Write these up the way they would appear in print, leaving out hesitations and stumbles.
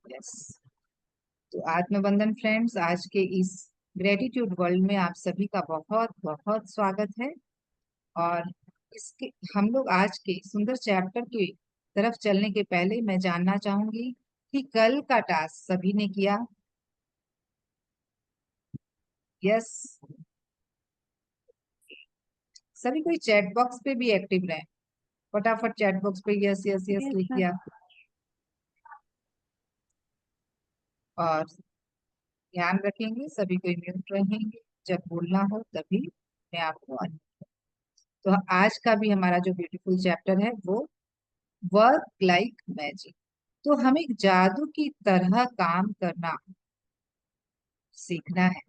Yes. तो आत्मबंधन friends, आज के इस ग्रेटिट्यूड वर्ल्ड में आप सभी का बहुत बहुत स्वागत है। और इसके हम लोग आज के सुंदर चैप्टर की तरफ चलने के पहले मैं जानना चाहूंगी कि कल का टास्क सभी ने किया? यस। सभी कोई चैट बॉक्स पे भी एक्टिव रहे, फटाफट चैट बॉक्स पे यस यस यस लिख दिया। और ध्यान रखेंगे, सभी कोई म्यूट रहेंगे, जब बोलना हो तभी मैं आपको तो आज का भी हमारा जो ब्यूटीफुल चैप्टर है वो वर्क लाइक मैजिक। तो हमें जादू की तरह काम करना सीखना है।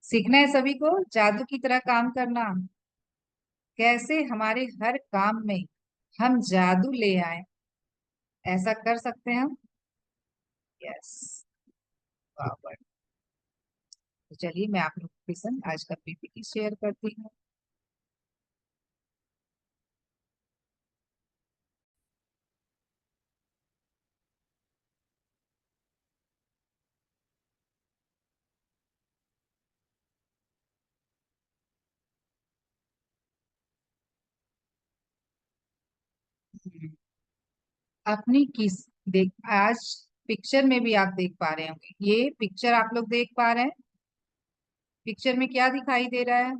सीखना है सभी को जादू की तरह काम करना। कैसे हमारे हर काम में हम जादू ले आए, ऐसा कर सकते हैं हम। यस। पावर। तो चलिए मैं आप लोगों के संग आज का पीपीटी शेयर करती हूँ। अपनी किस देख आज पिक्चर में भी आप देख पा रहे होंगे, ये पिक्चर आप लोग देख पा रहे हैं। पिक्चर में क्या दिखाई दे रहा है?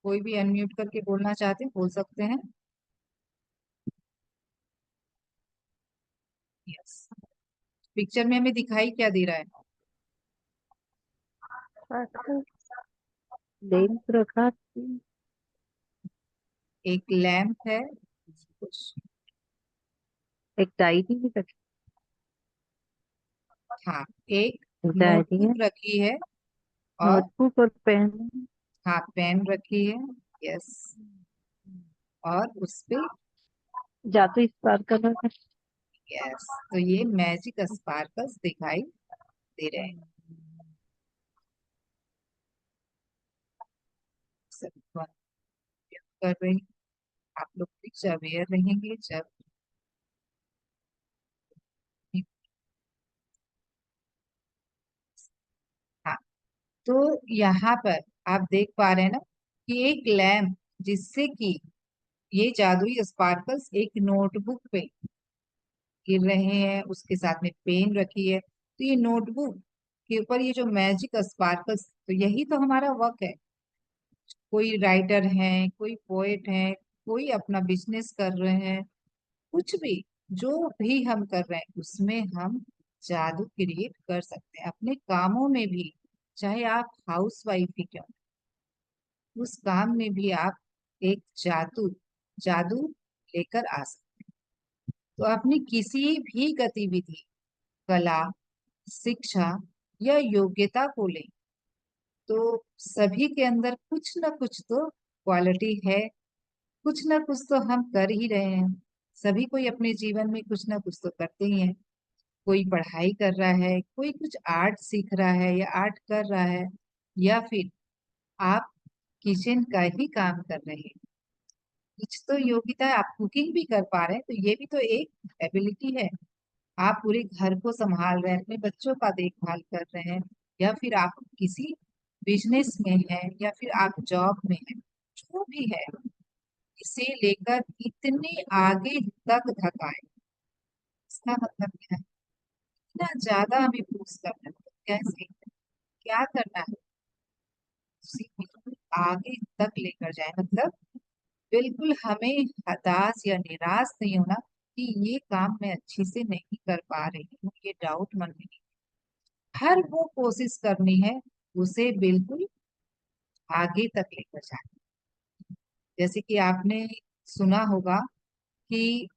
कोई भी अनम्यूट करके बोलना चाहते हैं बोल सकते हैं। यस। पिक्चर में हमें दिखाई क्या दे रहा है? लेंस रखा, एक लैंप है, कुछ एक डायरी भी रखी, हाँ, एक डायरी है, नोटबुक रखी है और नोटबुक और पेन। हाँ पेन रखी है। यस। और उस पे जादू इस बार का लगा। यस, तो ये मैजिक स्पार्कल्स दिखाई दे रहे हैं। सभी को कर रहे हैं। आप लोग भी अवेयर रहेंगे जब हाँ। तो यहाँ पर आप देख पा रहे हैं ना कि एक लैंप, जिससे कि ये जादुई स्पार्कल्स एक नोटबुक पे गिर रहे हैं, उसके साथ में पेन रखी है। तो ये नोटबुक के ऊपर ये जो मैजिक स्पार्कल्स, तो यही तो हमारा वर्क है। कोई राइटर है, कोई पोएट है, कोई अपना बिजनेस कर रहे हैं, कुछ भी जो भी हम कर रहे हैं उसमें हम जादू क्रिएट कर सकते हैं अपने कामों में भी। चाहे आप हाउस वाइफ ही क्यों, उस काम में भी आप एक जादू जादू लेकर आ सकते हैं। तो अपनी किसी भी गतिविधि, कला, शिक्षा या योग्यता को लें, तो सभी के अंदर कुछ ना कुछ तो क्वालिटी है, कुछ ना कुछ तो हम कर ही रहे हैं। सभी कोई अपने जीवन में कुछ ना कुछ तो करते ही है। कोई पढ़ाई कर रहा है, कोई कुछ आर्ट सीख रहा है या आर्ट कर रहा है, या फिर आप किचन का ही काम कर रहे हैं। कुछ तो योग्यता है, आप कुकिंग भी कर पा रहे हैं, तो ये भी तो एक एबिलिटी है। आप पूरे घर को संभाल रहे हैं, अपने बच्चों का देखभाल कर रहे हैं, या फिर आप किसी बिजनेस में हैं, या फिर आप जॉब में हैं, जो भी है इसे लेकर इतने आगे तक धकाए। इसका मतलब क्या है? इतना ज्यादा हमें पुश करना है, तो कैसे, क्या करना है, उसी बिल्कुल आगे तक लेकर जाए। मतलब बिल्कुल हमें हताश या निराश नहीं होना कि ये काम मैं अच्छे से नहीं कर पा रही हूँ, ये डाउट मन में नहीं। हर वो कोशिश करनी है उसे बिल्कुल आगे तक लेकर जाए। जैसे कि आपने सुना होगा कि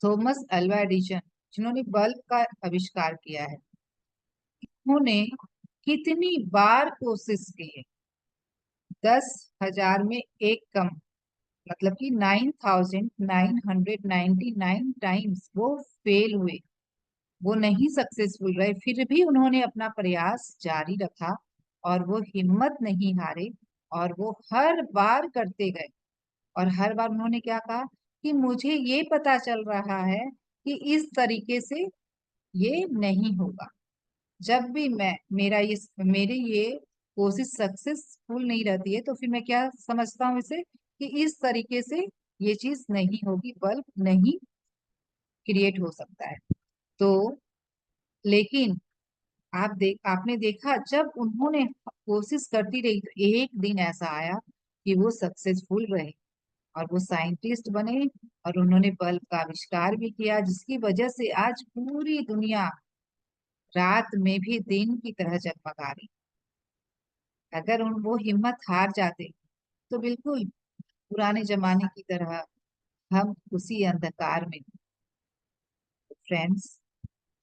थॉमस अल्वा एडिसन, जिन्होंने बल्ब का आविष्कार किया है, उन्होंने कितनी बार कोशिश की है? 10,000 में एक कम, मतलब कि 9,999 टाइम्स वो फेल हुए, वो नहीं सक्सेसफुल रहे, फिर भी उन्होंने अपना प्रयास जारी रखा और वो हिम्मत नहीं हारे, और वो हर बार करते गए। और हर बार उन्होंने क्या कहा कि मुझे ये पता चल रहा है कि इस तरीके से ये नहीं होगा। जब भी मैं मेरी ये कोशिश सक्सेसफुल नहीं रहती है, तो फिर मैं क्या समझता हूँ इसे, कि इस तरीके से ये चीज नहीं होगी, बल्ब नहीं क्रिएट हो सकता है। तो लेकिन आपने देखा, जब उन्होंने कोशिश करती रही तो एक दिन ऐसा आया कि वो सक्सेसफुल रहे और वो साइंटिस्ट बने, और उन्होंने बल्ब का आविष्कार भी किया, जिसकी वजह से आज पूरी दुनिया रात में भी दिन की तरह जगमगा रही। अगर वो हिम्मत हार जाते तो बिल्कुल पुराने जमाने की तरह हम उसी अंधकार में। फ्रेंड्स,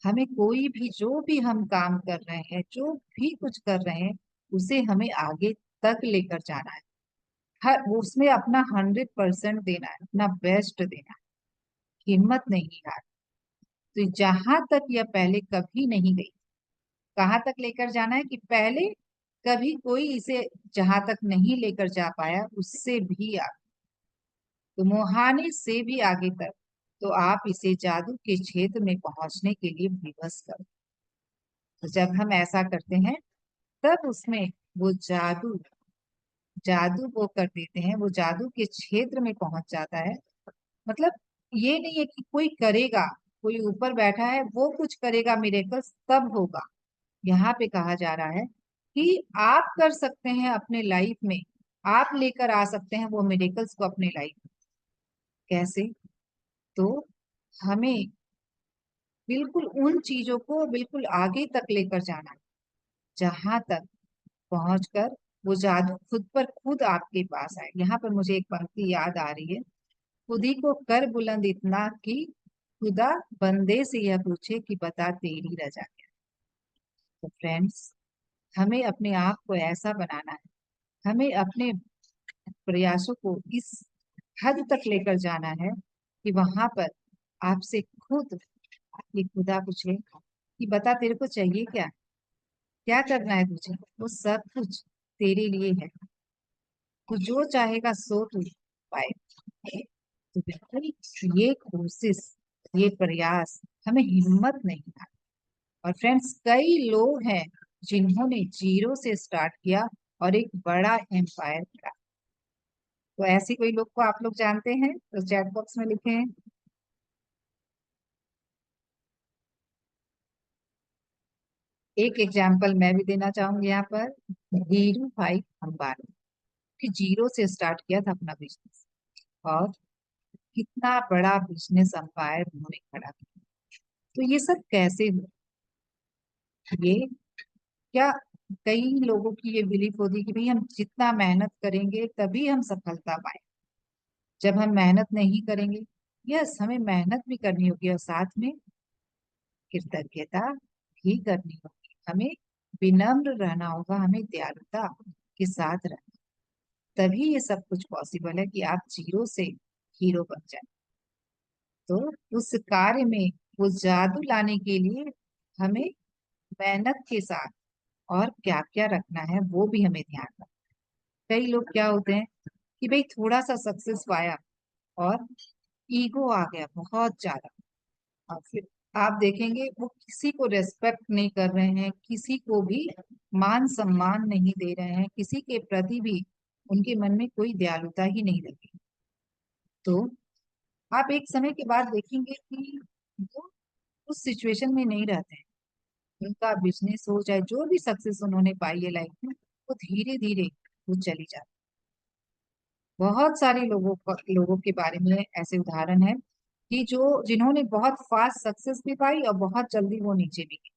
हमें कोई भी जो भी हम काम कर रहे हैं, जो भी कुछ कर रहे हैं, उसे हमें आगे तक लेकर जाना है। हर उसमें अपना 100% देना है, अपना बेस्ट देना है, हिम्मत नहीं हार। तो जहां तक यह पहले कभी नहीं गई, कहाँ तक लेकर जाना है कि पहले कभी कोई इसे जहां तक नहीं लेकर जा पाया, उससे भी आगे, तो मोहानी से भी आगे तक। तो आप इसे जादू के क्षेत्र में पहुंचने के लिए विवश करो। तो जब हम ऐसा करते हैं, तब उसमें वो जादू जादू वो कर देते हैं, वो जादू के क्षेत्र में पहुंच जाता है। मतलब ये नहीं है कि कोई करेगा, कोई ऊपर बैठा है वो कुछ करेगा मिरेकल्स तब होगा। यहाँ पे कहा जा रहा है कि आप कर सकते हैं अपने लाइफ में, आप लेकर आ सकते हैं वो मिरेकल्स को अपने लाइफ में। कैसे? तो हमें बिल्कुल उन चीजों को बिल्कुल आगे तक लेकर जाना है, जहां तक पहुंचकर वो जादू खुद पर खुद आपके पास आए। यहाँ पर मुझे एक पंक्ति याद आ रही है, खुद ही को कर बुलंद इतना कि खुदा बंदे से यह पूछे कि बता तेरी रजा क्या। तो फ्रेंड्स, हमें अपने आप को ऐसा बनाना है, हमें अपने प्रयासों को इस हद तक लेकर जाना है कि वहां पर आपसे खुद ये खुदा पूछे कि बता तेरे को चाहिए क्या, क्या करना है तुझे, वो सब कुछ तेरे लिए है। तू जो चाहेगा सो तू पाए। तो बिल्कुल ये कोशिश, ये प्रयास, हमें हिम्मत नहीं है। और फ्रेंड्स, कई लोग हैं जिन्होंने जीरो से स्टार्ट किया और एक बड़ा एम्पायर किया। तो ऐसे कोई लोग को आप लोग जानते हैं तो चैट बॉक्स में लिखें। एक एग्जाम्पल मैं भी देना चाहूंगी यहाँ पर, धीरू भाई अंबानी, कि जीरो से स्टार्ट किया था अपना बिजनेस, और कितना बड़ा बिजनेस एम्पायर उन्होंने खड़ा किया। तो ये सब कैसे हुआ? ये क्या, कई लोगों की ये बिलीफ होती है कि भाई हम जितना मेहनत करेंगे तभी हम सफलता पाए। जब हम मेहनत नहीं करेंगे, यस हमें मेहनत भी करनी होगी और साथ में कृतज्ञता भी करनी होगी, हमें विनम्र रहना होगा, हमें दयालुता के साथ रहना, तभी ये सब कुछ पॉसिबल है कि आप जीरो से हीरो बन जाए। तो उस कार्य में वो जादू लाने के लिए हमें मेहनत के साथ और क्या क्या रखना है वो भी हमें ध्यान रखना। कई लोग क्या होते हैं कि भाई थोड़ा सा सक्सेस पाया और ईगो आ गया बहुत ज्यादा, और फिर आप देखेंगे वो किसी को रेस्पेक्ट नहीं कर रहे हैं, किसी को भी मान सम्मान नहीं दे रहे हैं, किसी के प्रति भी उनके मन में कोई दयालुता ही नहीं लगी। तो आप एक समय के बाद देखेंगे कि वो उस सिचुएशन में नहीं रहते हैं। उनका बिजनेस हो चाहे जो भी सक्सेस उन्होंने पाई है लाइफ में, वो धीरे धीरे वो चली जाती। बहुत सारे लोगों के बारे में ऐसे उदाहरण है कि जो जिन्होंने बहुत फास्ट सक्सेस भी पाई और बहुत जल्दी वो नीचे भी गए।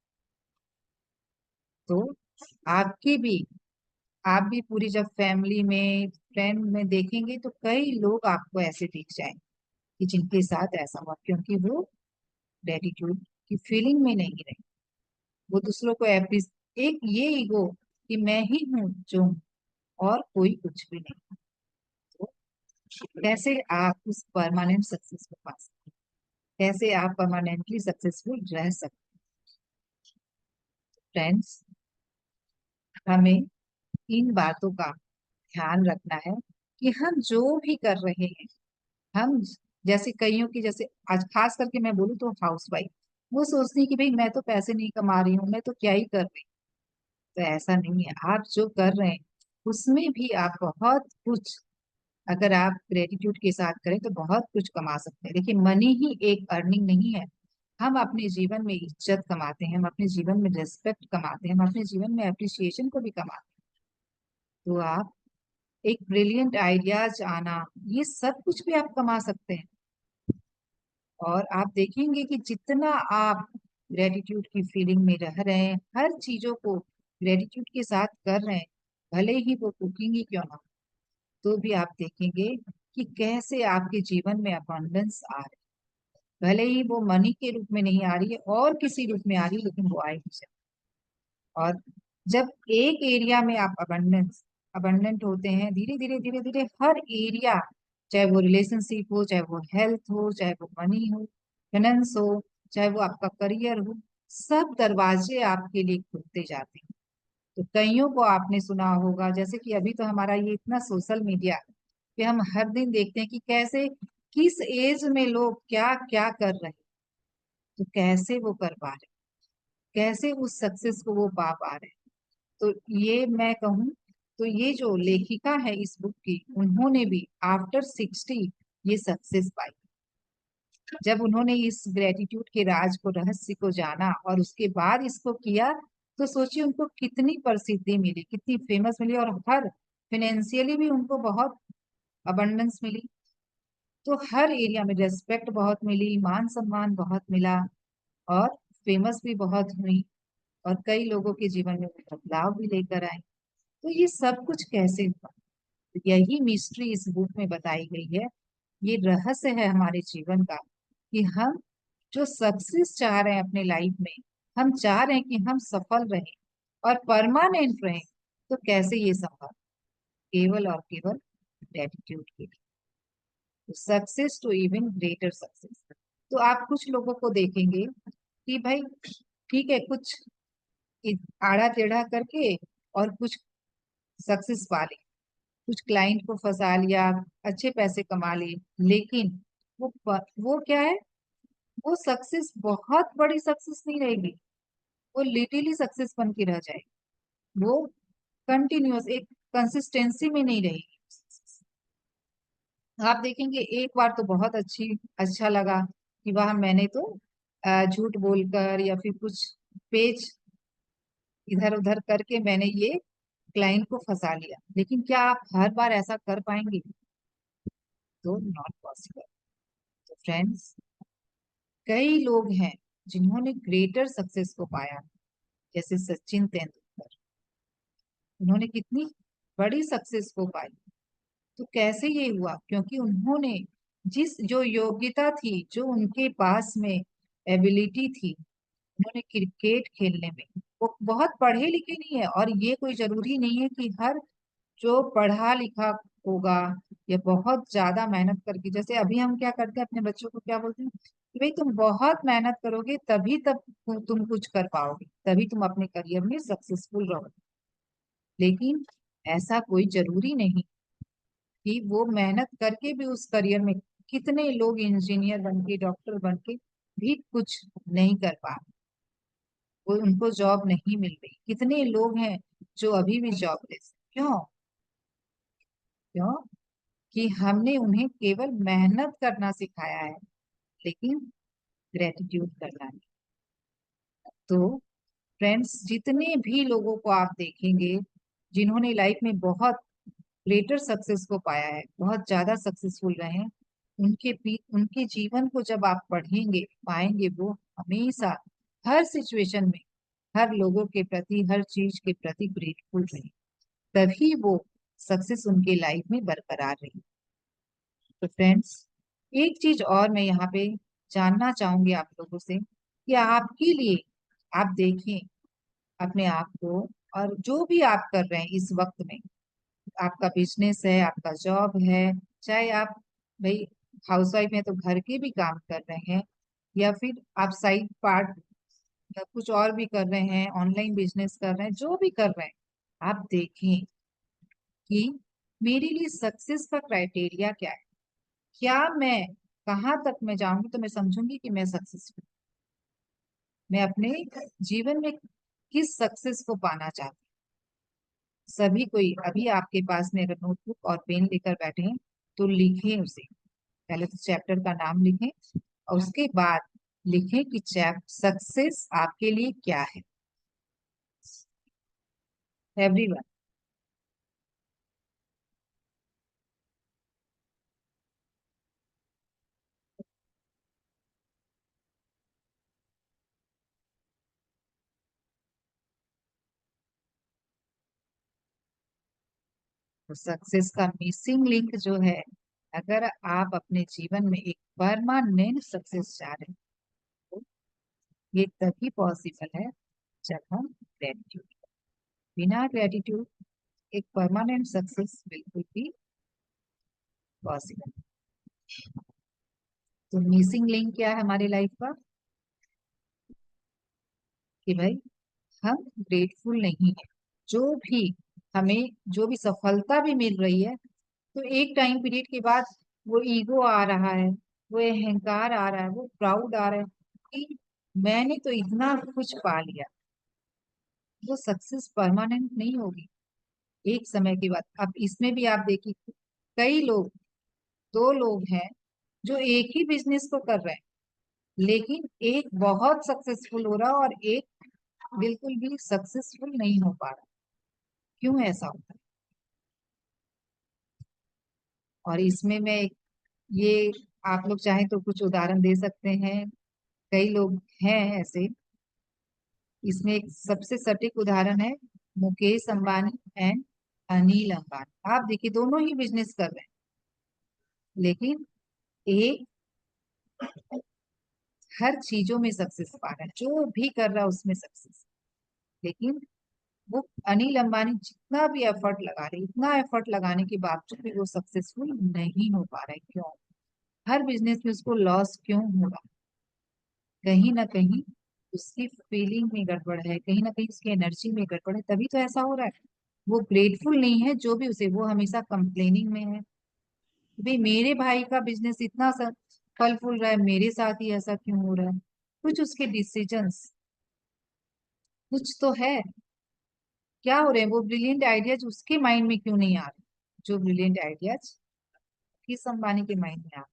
तो आपकी भी आप भी पूरी जब फैमिली में फ्रेंड में देखेंगे तो कई लोग आपको ऐसे दिख जाएंगे कि जिनके साथ ऐसा हुआ, क्योंकि वो ग्रेटिट्यूड की फीलिंग में नहीं रहे। वो दूसरों को एक ये ईगो कि मैं ही हूँ जो हूँ और कोई कुछ भी नहीं। तो कैसे आप उस परमानेंट सक्सेस को पा सकते हैं? कैसे आप परमानेंटली सक्सेसफुल रह सकते हैं? फ्रेंड्स, हमें इन बातों का ध्यान रखना है कि हम जो भी कर रहे हैं, हम जैसे कईयों की, जैसे आज खास करके मैं बोलूँ तो हाउस वाइफ, वो सोचती है कि भाई मैं तो पैसे नहीं कमा रही हूँ, मैं तो क्या ही कर रही हूँ। तो ऐसा नहीं है, आप जो कर रहे हैं उसमें भी आप बहुत कुछ, अगर आप ग्रेटिट्यूड के साथ करें तो बहुत कुछ कमा सकते हैं। देखिए, मनी ही एक अर्निंग नहीं है। हम अपने जीवन में इज्जत कमाते हैं, हम अपने जीवन में रिस्पेक्ट कमाते हैं, हम अपने जीवन में अप्रिसिएशन को भी कमाते हैं। तो आप एक ब्रिलियंट आइडियाज आना, ये सब कुछ भी आप कमा सकते हैं। और आप देखेंगे कि जितना आप ग्रेटिट्यूड की फीलिंग में रह रहे हैं, हर चीजों को ग्रेटिट्यूड के साथ कर रहे हैं, भले ही वो कुकिंग ही क्यों ना हो, तो भी आप देखेंगे कि कैसे आपके जीवन में अबंडेंस आ रही है। भले ही वो मनी के रूप में नहीं आ रही है और किसी रूप में आ रही है, लेकिन वो आएगी। और जब एक एरिया में आप अबंडेंट होते हैं, धीरे धीरे धीरे धीरे हर एरिया, चाहे वो रिलेशनशिप हो, चाहे वो हेल्थ हो, चाहे वो मनी हो, फाइनेंस हो, चाहे वो आपका करियर हो, सब दरवाजे आपके लिए खुलते जाते हैं। तो कईयों को आपने सुना होगा, जैसे कि अभी तो हमारा ये इतना सोशल मीडिया कि हम हर दिन देखते हैं कि कैसे, किस एज में लोग क्या क्या कर रहे हैं, तो कैसे वो कर पा रहे हैं, कैसे उस सक्सेस को वो पा पा रहे हैं। तो ये मैं कहूँ, तो ये जो लेखिका है इस बुक की, उन्होंने भी आफ्टर 60 ये सक्सेस पाई। जब उन्होंने इस ग्रेटिट्यूड के राज को, रहस्य को जाना और उसके बाद इसको किया, तो सोचिए उनको कितनी प्रसिद्धि मिली, कितनी फेमस मिली, और हर फाइनेंशियली भी उनको बहुत अबंडेंस मिली। तो हर एरिया में रेस्पेक्ट बहुत मिली, मान सम्मान बहुत मिला, और फेमस भी बहुत हुई, और कई लोगों के जीवन में बदलाव भी लेकर आई। तो ये सब कुछ कैसे हुआ, यही मिस्ट्री इस बुक में बताई गई है। ये रहस्य है हमारे जीवन का, कि हम जो सक्सेस चाह रहे हैं अपने लाइफ में, हम चाह रहे हैं कि हम सफल रहें और परमानेंट रहें, तो कैसे ये संभव, केवल और केवल ग्रेटिट्यूड के लिए। Success to even greater success. तो आप कुछ लोगों को देखेंगे कि भाई ठीक है, कुछ आड़ा टेढ़ा करके और कुछ सक्सेस पा ली, कुछ क्लाइंट को फंसा लिया, अच्छे पैसे कमा लिए, लेकिन वो क्या है, वो सक्सेस बहुत बड़ी सक्सेस नहीं रहेगी, वो लिटिल सक्सेस बन के रह जाएगी। वो कंटिन्यूअस एक कंसिस्टेंसी में नहीं रहेगी। आप देखेंगे एक बार तो बहुत अच्छा लगा कि वाह, मैंने तो झूठ बोलकर या फिर कुछ पेज इधर उधर करके मैंने ये क्लाइंट को फंसा लिया, लेकिन क्या आप हर बार ऐसा कर पाएंगे? तो नॉट पॉसिबल। तो फ्रेंड्स, कई लोग हैं जिन्होंने ग्रेटर सक्सेस को पाया, जैसे सचिन तेंदुलकर। उन्होंने कितनी बड़ी सक्सेस को पाई। तो कैसे ये हुआ? क्योंकि उन्होंने जिस जो योग्यता थी, जो उनके पास में एबिलिटी थी, उन्होंने क्रिकेट खेलने में, वो बहुत पढ़े लिखे नहीं है, और ये कोई जरूरी नहीं है कि हर जो पढ़ा लिखा होगा या बहुत ज्यादा मेहनत करके, जैसे अभी हम क्या करते हैं अपने बच्चों को क्या बोलते हैं कि भाई तुम बहुत मेहनत करोगे तभी तब तुम कुछ कर पाओगे, तभी तुम अपने करियर में सक्सेसफुल रहोगे। लेकिन ऐसा कोई जरूरी नहीं कि वो मेहनत करके भी उस करियर में, कितने लोग इंजीनियर बन के, डॉक्टर बन के भी कुछ नहीं कर पा रहे, वो उनको जॉब नहीं मिल रही। कितने लोग हैं जो अभी भी जॉबलेस। क्यों? क्यों? कि हमने उन्हें केवल मेहनत करना सिखाया है, लेकिन ग्रेटिट्यूड करना नहीं। तो फ्रेंड्स, जितने भी लोगों को आप देखेंगे जिन्होंने लाइफ में बहुत ग्रेटर सक्सेस को पाया है, बहुत ज्यादा सक्सेसफुल रहे हैं, उनके जीवन को जब आप पढ़ेंगे, पाएंगे, वो हमेशा हर सिचुएशन में हर लोगों के प्रति, हर चीज के प्रति ग्रेटफुल रहे, तभी वो सक्सेस उनके लाइफ में बरकरार रही। तो फ्रेंड्स, एक चीज और मैं यहाँ पे जानना चाहूंगी आप लोगों से, कि आपके लिए, आप देखें अपने आप को, और जो भी आप कर रहे हैं इस वक्त में, आपका बिजनेस है, आपका जॉब है, चाहे आप भाई हाउसवाइफ हैं तो घर के भी काम कर रहे हैं, या फिर आप साइड पार्ट या कुछ और भी कर रहे हैं, ऑनलाइन बिजनेस कर रहे हैं, जो भी कर रहे हैं, आप देखें कि मेरे लिए सक्सेस का क्राइटेरिया क्या है। क्या मैं कहाँ तक मैं जाऊंगी तो मैं समझूंगी कि मैं सक्सेसफुल, मैं अपने जीवन में किस सक्सेस को पाना चाहती हूँ। सभी कोई अभी आपके पास में अगर नोटबुक और पेन लेकर बैठे हैं तो लिखें उसे। पहले तो चैप्टर का नाम लिखें और उसके बाद लिखें कि चैप सक्सेस आपके लिए क्या है। एवरीवन। तो सक्सेस का मिसिंग लिंक जो है, अगर आप अपने जीवन में एक परमानेंट सक्सेस चाह रहे हैं तो ये तभी पॉसिबल है जब हम ग्रेटिट्यूड, बिना ग्रेटिट्यूड एक परमानेंट सक्सेस बिल्कुल भी पॉसिबल। तो मिसिंग लिंक क्या है हमारी लाइफ का, कि भाई हम ग्रेटफुल नहीं है। जो भी हमें जो भी सफलता भी मिल रही है तो एक टाइम पीरियड के बाद वो ईगो आ रहा है, वो अहंकार आ रहा है, वो प्राउड आ रहा है कि मैंने तो इतना कुछ पा लिया। वो सक्सेस परमानेंट नहीं होगी एक समय के बाद। अब इसमें भी आप देखिए, कई लोग, दो लोग हैं जो एक ही बिजनेस को कर रहे हैं, लेकिन एक बहुत सक्सेसफुल हो रहा है और एक बिल्कुल भी सक्सेसफुल नहीं हो पा रहा। क्यों ऐसा होता है? और इसमें मैं ये, आप लोग चाहें तो कुछ उदाहरण दे सकते हैं, कई लोग हैं ऐसे। इसमें एक सबसे सटीक उदाहरण है मुकेश अंबानी एंड अनिल अंबानी। आप देखिए दोनों ही बिजनेस कर रहे हैं, लेकिन एक हर चीजों में सक्सेस पा रहा है, जो भी कर रहा है उसमें सक्सेस। लेकिन वो अनिल अंबानी जितना भी एफर्ट लगा रहे, इतना एफर्ट लगाने के बावजूद भी वो सक्सेसफुल नहीं हो पा रहा है। क्यों? हर बिजनेस में उसको लॉस क्यों हो रहा है? कहीं ना कहीं उसकी फीलिंग में गड़बड़ है, कहीं ना कहीं उसकी एनर्जी में गड़बड़ है, तभी तो ऐसा हो रहा है। वो ग्रेटफुल नहीं है जो भी उसे, वो हमेशा कंप्लेनिंग में है। भाई मेरे भाई का बिजनेस इतना फल फूल रहा है, मेरे साथ ही ऐसा क्यों हो रहा है? कुछ उसके डिसीजंस, कुछ तो है। क्या हो रहे हैं? वो ब्रिलियंट आइडियाज उसके माइंड में क्यों नहीं आ रहे जो ब्रिलियंट आइडियाज किस अंबानी के माइंड में आ रहे?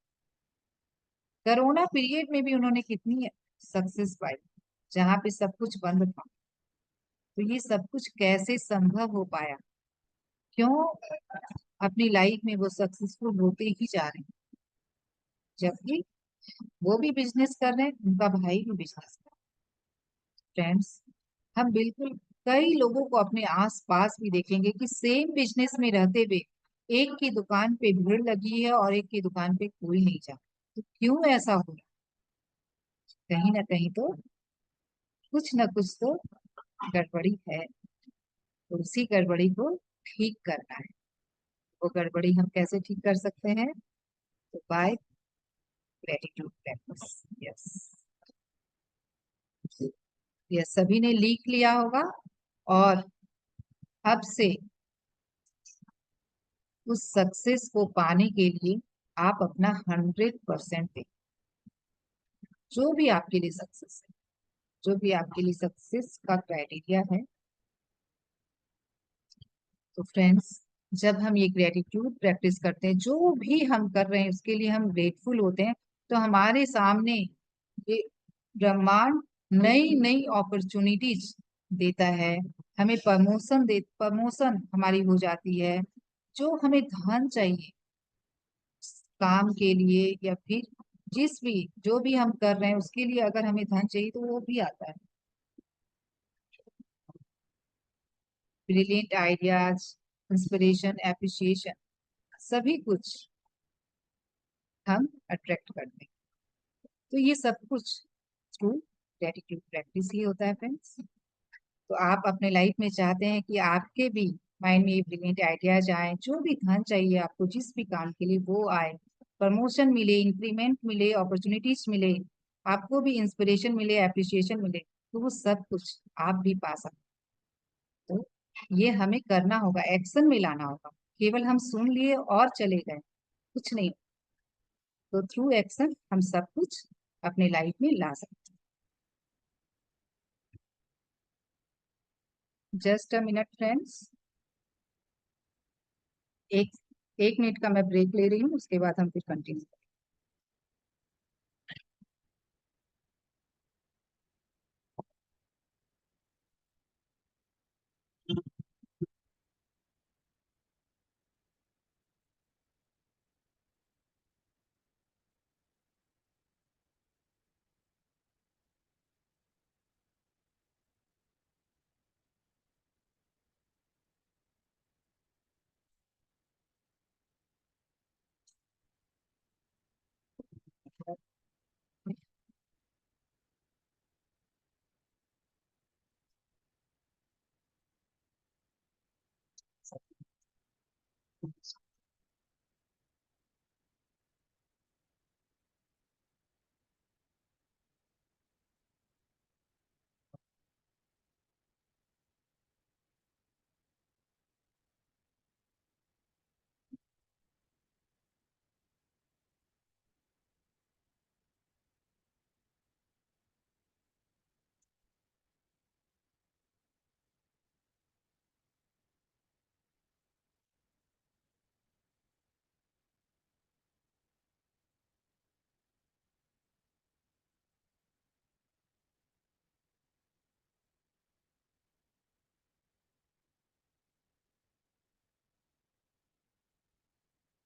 कोरोना पीरियड में भी उन्होंने कितनी सक्सेस पाई, जहां पे सब कुछ बंद था। तो ये सब कुछ कैसे संभव हो पाया? क्यों? अपनी लाइफ में वो सक्सेसफुल होते ही जा रहे हैं, जबकि वो भी बिजनेस कर रहे हैं, उनका भाई भी बिजनेस कर रहा है। फ्रेंड्स, हम बिल्कुल कई लोगों को अपने आस पास भी देखेंगे कि सेम बिजनेस में रहते हुए एक की दुकान पे भीड़ लगी है और एक की दुकान पे कोई नहीं जा। तो क्यों ऐसा हो रहा है? कहीं ना कहीं तो कुछ ना कुछ तो गड़बड़ी है। तो उसी गड़बड़ी को ठीक करना है। वो गड़बड़ी हम कैसे ठीक कर सकते हैं? तो बाय ग्रेटिट्यूड प्रैक्टिस। यस, ये सभी ने लिख लिया होगा। और अब से उस सक्सेस को पाने के लिए आप अपना 100% दें। जो भी आपके लिए सक्सेस है, जो भी आपके लिए सक्सेस का क्राइटेरिया है। तो फ्रेंड्स, जब हम ये ग्रेटिट्यूड प्रैक्टिस करते हैं, जो भी हम कर रहे हैं उसके लिए हम ग्रेटफुल होते हैं, तो हमारे सामने ये ब्रह्मांड नई नई अपॉर्चुनिटीज देता है। हमें प्रमोशन हमारी हो जाती है। जो हमें धन चाहिए काम के लिए, या फिर जिस भी जो भी हम कर रहे हैं उसके लिए अगर हमें धन चाहिए तो वो भी आता है। ब्रिलियंट आइडियाज, इंस्पिरेशन, एप्रिसिएशन, सभी कुछ हम अट्रैक्ट करते हैं। तो ये सब कुछ थ्रू ग्रेटिट्यूड प्रैक्टिस ही होता है फ्रेंड्स। तो आप अपने लाइफ में चाहते हैं कि आपके भी माइंड में ये ब्रिलियंट आइडियाज आए, जो भी धन चाहिए आपको जिस भी काम के लिए वो आए, प्रमोशन मिले, इंक्रीमेंट मिले, अपॉर्चुनिटीज मिले, आपको भी इंस्पिरेशन मिले, एप्रिसिएशन मिले, तो वो सब कुछ आप भी पा सकते हो। तो ये हमें करना होगा, एक्शन में लाना होगा। केवल हम सुन लिए और चले गए, कुछ नहीं। तो थ्रू एक्शन हम सब कुछ अपने लाइफ में ला सकते हैं। जस्ट अ मिनट फ्रेंड्स, एक एक मिनट का मैं ब्रेक ले रही हूँ, उसके बाद हम फिर कंटिन्यू।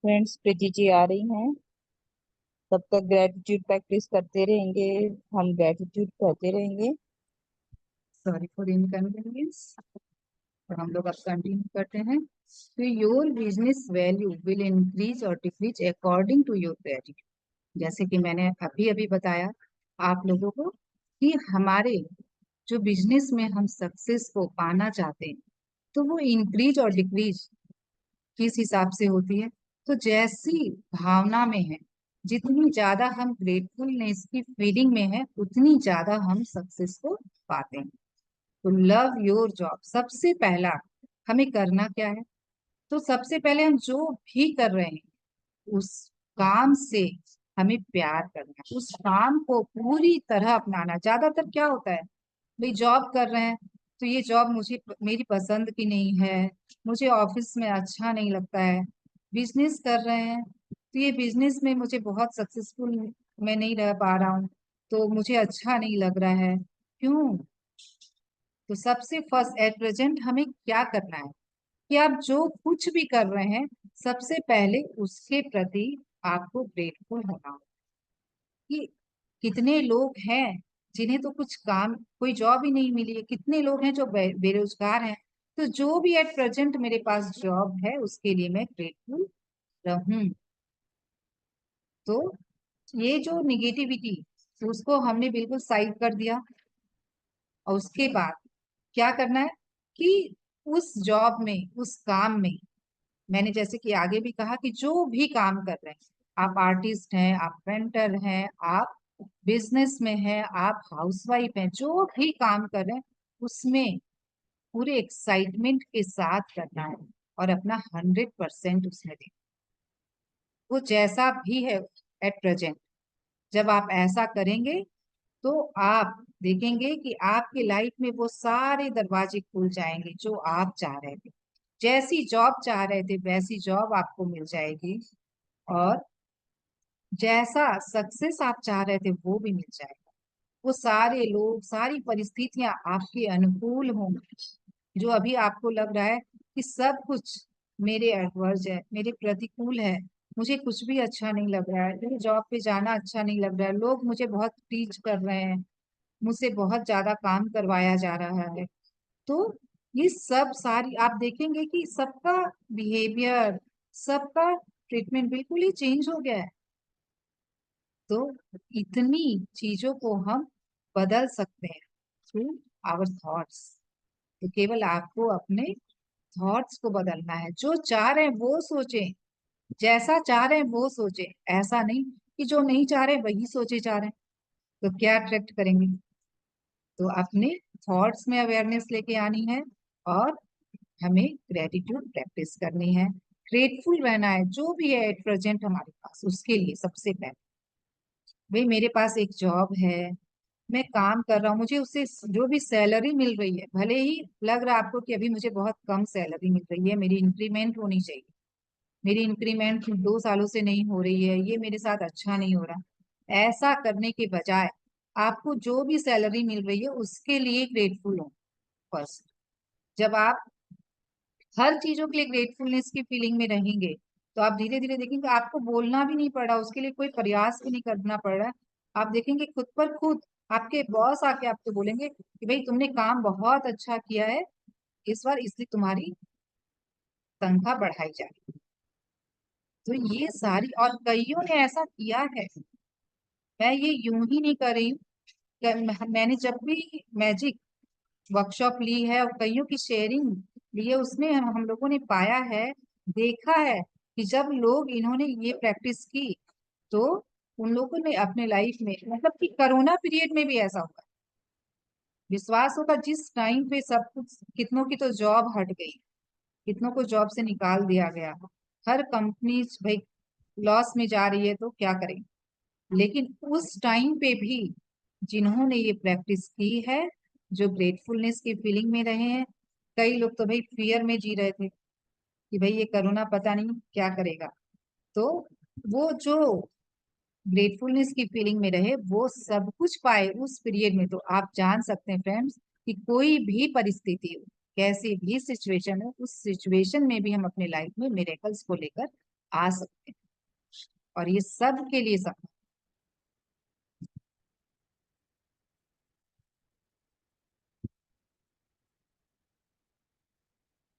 फ्रेंड्स, प्रीति जी आ रही हैं। तब तक ग्रेटिट्यूड प्रैक्टिस करते रहेंगे, हम ग्रेटिट्यूड कहते रहेंगे। Sorry for inconvenience. तो हम लोग अब कंटिन्यू करते हैं। तो your business value will increase और decrease according to your gratitude. जैसे कि मैंने अभी अभी बताया आप लोगों को कि हमारे जो बिजनेस में हम सक्सेस को पाना चाहते हैं, तो वो इंक्रीज और डिक्रीज किस हिसाब से होती है। तो जैसी भावना में है, जितनी ज्यादा हम ग्रेटफुलनेस की फीलिंग में है, उतनी ज्यादा हम सक्सेस को पाते हैं। तो लव योर जॉब, सबसे पहला हमें करना क्या है। तो सबसे पहले हम जो भी कर रहे हैं उस काम से हमें प्यार करना है, उस काम को पूरी तरह अपनाना। ज्यादातर क्या होता है, भाई जॉब कर रहे हैं तो ये जॉब मुझे मेरी पसंद की नहीं है, मुझे ऑफिस में अच्छा नहीं लगता है। बिजनेस कर रहे हैं तो ये बिजनेस में मुझे बहुत सक्सेसफुल मैं नहीं रह पा रहा हूँ, तो मुझे अच्छा नहीं लग रहा है। क्यों? तो सबसे फर्स्ट एट प्रेजेंट हमें क्या करना है कि आप जो कुछ भी कर रहे हैं, सबसे पहले उसके प्रति आपको ग्रेटफुल होना होगा। कि कितने लोग हैं जिन्हें तो कुछ काम, कोई जॉब ही नहीं मिली है, कितने लोग हैं जो बेरोजगार हैं। तो जो भी एट प्रेजेंट मेरे पास जॉब है उसके लिए मैं ग्रेटफुल रहूं। तो ये जो निगेटिविटी, उसको हमने बिल्कुल साइड कर दिया। और उसके बाद क्या करना है कि उस जॉब में, उस काम में, मैंने जैसे कि आगे भी कहा कि जो भी काम कर रहे हैं, आप आर्टिस्ट हैं, आप पेंटर हैं, आप बिजनेस में हैं, आप हाउसवाइफ हैं, जो भी काम कर रहे हैं उसमें पूरे एक्साइटमेंट के साथ करना है और अपना 100% उसमें देना। वो जैसा भी है एट प्रेजेंट, जब आप ऐसा करेंगे तो आप देखेंगे कि आपके लाइफ में वो सारे दरवाजे खुल जाएंगे जो आप चाह रहे थे। जैसी जॉब चाह रहे थे वैसी जॉब आपको मिल जाएगी, और जैसा सक्सेस आप चाह रहे थे वो भी मिल जाएगा। वो सारे लोग, सारी परिस्थितियां आपके अनुकूल होंगी। जो अभी आपको लग रहा है कि सब कुछ मेरे एडवर्स है, मेरे प्रतिकूल है, मुझे कुछ भी अच्छा नहीं लग रहा है, मुझे जॉब पे जाना अच्छा नहीं लग रहा है, लोग मुझे बहुत टीच कर रहे हैं, मुझसे बहुत ज्यादा काम करवाया जा रहा है। तो ये सब सारी आप देखेंगे कि सबका बिहेवियर, सबका ट्रीटमेंट बिल्कुल ही चेंज हो गया है। तो इतनी चीजों को हम बदल सकते हैं थ्रू आवर थॉट्स। तो केवल आपको अपने थॉट्स को बदलना है। जो चाह रहे हैं वो सोचें, जैसा चाह रहे हैं वो सोचें। ऐसा नहीं कि जो नहीं चाह रहे वही सोचे जा रहे हैं, तो क्या अट्रैक्ट करेंगे। तो अपने थॉट्स में अवेयरनेस लेके आनी है और हमें ग्रेटिट्यूड प्रैक्टिस करनी है। ग्रेटफुल रहना है जो भी है एट प्रेजेंट हमारे पास, उसके लिए सबसे पहले। भाई मेरे पास एक जॉब है, मैं काम कर रहा हूँ, मुझे उससे जो भी सैलरी मिल रही है, भले ही लग रहा है आपको कि अभी मुझे बहुत कम सैलरी मिल रही है, मेरी इंक्रीमेंट होनी चाहिए, मेरी इंक्रीमेंट 2 सालों से नहीं हो रही है, ये मेरे साथ अच्छा नहीं हो रहा, ऐसा करने के बजाय आपको जो भी सैलरी मिल रही है उसके लिए ग्रेटफुल हो फर्स्ट। जब आप हर चीजों के लिए ग्रेटफुलनेस की फीलिंग में रहेंगे, तो आप धीरे धीरे देखेंगे आपको बोलना भी नहीं पड़ रहा, उसके लिए कोई प्रयास भी नहीं करना पड़ रहा। आप देखेंगे खुद पर खुद आपके बॉस आके आपको बोलेंगे कि भाई तुमने काम बहुत अच्छा किया है इस बार, इसलिए तुम्हारी तनख्वाह बढ़ाई जाएगी। तो ये सारी, और कईयों ने ऐसा किया है, मैं ये यूं ही नहीं कर रही हूँ। मैंने जब भी मैजिक वर्कशॉप ली है और कईयों की शेयरिंग ली है, उसमें हम लोगों ने पाया है, देखा है कि जब लोग इन्होंने ये प्रैक्टिस की तो उन लोगों ने अपने लाइफ में, मतलब कि कोरोना पीरियड में भी ऐसा हुआ। विश्वास होगा जिस टाइम पे सब कुछ, कितनों की तो जॉब हट गई, कितनों को जॉब से निकाल दिया गया, हर कंपनी भाई लॉस में जा रही है, तो क्या करें। लेकिन उस टाइम पे भी जिन्होंने ये प्रैक्टिस की है, जो ग्रेटफुलनेस की फीलिंग में रहे हैं, कई लोग तो भाई फियर में जी रहे थे कि भाई ये कोरोना पता नहीं क्या करेगा, तो वो जो ग्रेटफुलनेस की फीलिंग में रहे वो सब कुछ पाए उस पीरियड में। तो आप जान सकते हैं फ्रेंड्स कि कोई भी परिस्थिति हो, कैसी भी सिचुएशन हो, उस सिचुएशन में भी हम अपने लाइफ में मिरेकल्स को लेकर आ सकते हैं, और ये सब के लिए सब।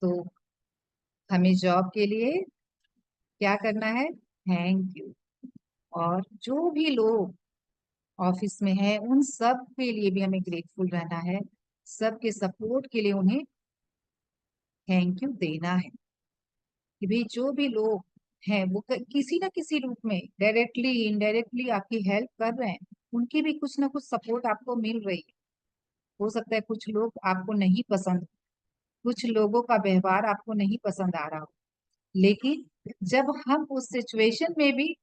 तो हमें जॉब के लिए क्या करना है, थैंक यू। और जो भी लोग ऑफिस में है उन सब के लिए भी हमें ग्रेटफुल रहना है, सबके सपोर्ट के लिए उन्हें थैंक यू देना है। कि भाई जो भी लोग हैं वो किसी ना किसी रूप में डायरेक्टली इनडायरेक्टली आपकी हेल्प कर रहे हैं, उनकी भी कुछ ना कुछ सपोर्ट आपको मिल रही है। हो सकता है कुछ लोग आपको नहीं पसंद, कुछ लोगों का व्यवहार आपको नहीं पसंद आ रहा हो, लेकिन जब हम उस सिचुएशन में भी